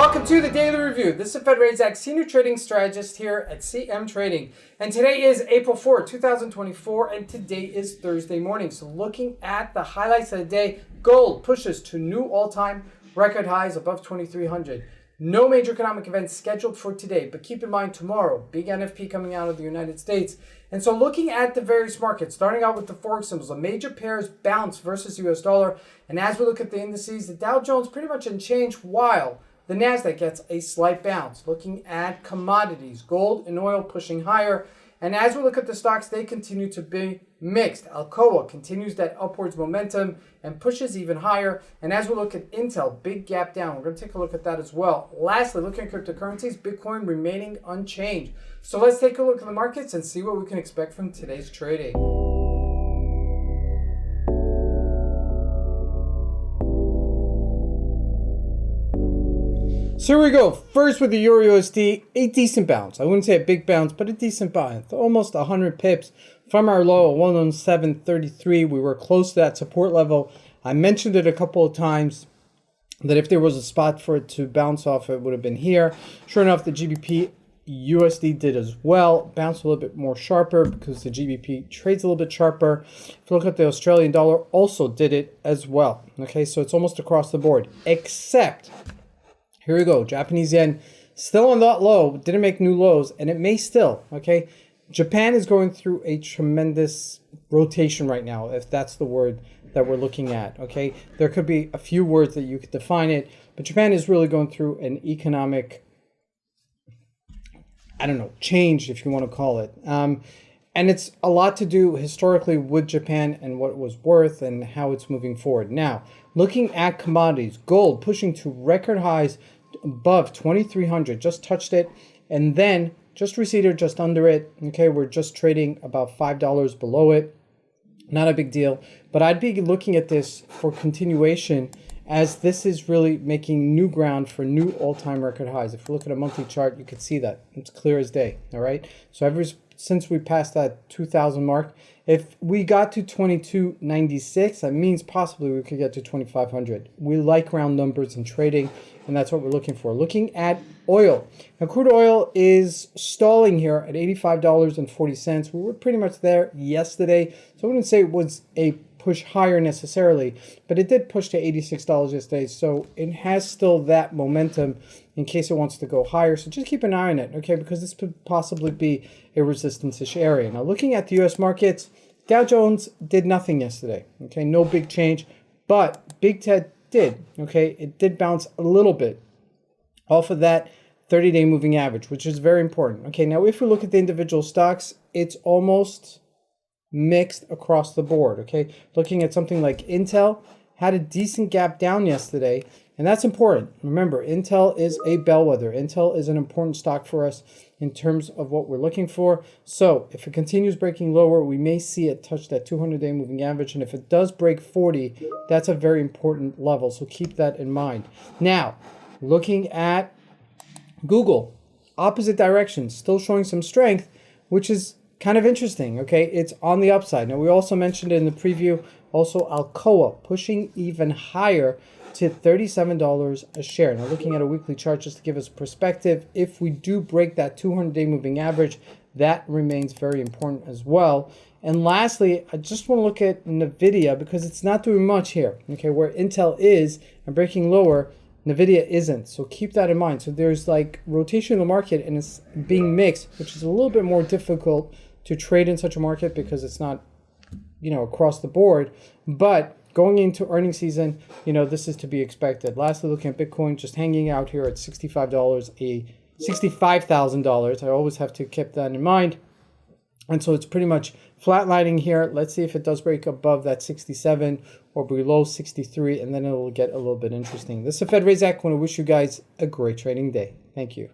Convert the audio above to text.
Welcome to the Daily Review. This is Razak, Senior Trading Strategist here at CMTrading. And today is April 4, 2024, and today is Thursday morning. So looking at the highlights of the day, gold pushes to new all-time record highs above 2,300. No major economic events scheduled for today, but keep in mind tomorrow, big NFP coming out of the United States. And so looking at the various markets, starting out with the Forex symbols, the major pairs bounce versus US dollar. And as we look at the indices, the Dow Jones pretty much unchanged while the NASDAQ gets a slight bounce. Looking at commodities, gold and oil pushing higher. And as we look at the stocks, they continue to be mixed. ALCOA continues that upwards momentum and pushes even higher. And as we look at Intel, big gap down. We're going to take a look at that as well. Lastly, looking at cryptocurrencies, Bitcoin remaining unchanged. So let's take a look at the markets and see what we can expect from today's trading. So here we go. First with the Euro USD, a decent bounce. I wouldn't say a big bounce, but a decent bounce. Almost 100 pips from our low of 117.33. We were close to that support level. I mentioned it a couple of times that if there was a spot for it to bounce off, it would have been here. Sure enough, the GBP USD did as well. Bounced a little bit more sharper because the GBP trades a little bit sharper. If you look at the Australian dollar, also did it as well. Okay, so it's almost across the board, except here we go. Japanese yen still on that low, didn't make new lows, and it may still, okay? Japan is going through a tremendous rotation right now, if that's the word that we're looking at, okay? There could be a few words that you could define it, but Japan is really going through an economic, change, if you want to call it. And it's a lot to do historically with Japan and what it was worth and how it's moving forward. Now, looking at commodities, gold pushing to record highs above 2,300, just touched it, and then just receded just under it. Okay, we're just trading about $5 below it. Not a big deal, but I'd be looking at this for continuation as this is really making new ground for new all-time record highs. If you look at a monthly chart, you can see that. It's clear as day, all right? So ever since we passed that 2,000 mark, if we got to 2296, that means possibly we could get to 2,500. We like round numbers in trading, and that's what we're looking for. Looking at oil. Now, crude oil is stalling here at $85.40. We were pretty much there yesterday, so I wouldn't say it was a push higher necessarily, but it did push to $86 yesterday, so it has still that momentum in case it wants to go higher. So just keep an eye on it, okay, because this could possibly be a resistance-ish area. Now, looking at the U.S. markets, Dow Jones did nothing yesterday, okay, no big change, but Big Ted did, okay, it did bounce a little bit off of that 30-day moving average, which is very important. Okay, now if we look at the individual stocks, it's almost mixed across the board, okay? Looking at something like Intel, had a decent gap down yesterday, and that's important. Remember, Intel is a bellwether. Intel is an important stock for us in terms of what we're looking for. So if it continues breaking lower, we may see it touch that 200-day moving average, and if it does break 40, that's a very important level, so keep that in mind. Now, looking at Google, opposite direction, still showing some strength, which is kind of interesting, okay? It's on the upside. Now, we also mentioned it in the preview, also ALCOA pushing even higher to $37 a share. Now, looking at a weekly chart just to give us perspective, if we do break that 200-day moving average, that remains very important as well. And lastly, I just want to look at NVIDIA because it's not doing much here, okay? Where Intel is and breaking lower, NVIDIA isn't, so keep that in mind. So there's like rotation in the market and it's being mixed, which is a little bit more difficult to trade in such a market because it's not, across the board. But going into earnings season, this is to be expected. Lastly, looking at Bitcoin, just hanging out here at $65,000. I always have to keep that in mind. And so it's pretty much flatlining here. Let's see if it does break above that 67 or below 63, and then it will get a little bit interesting. This is Razak. I want to wish you guys a great trading day. Thank you.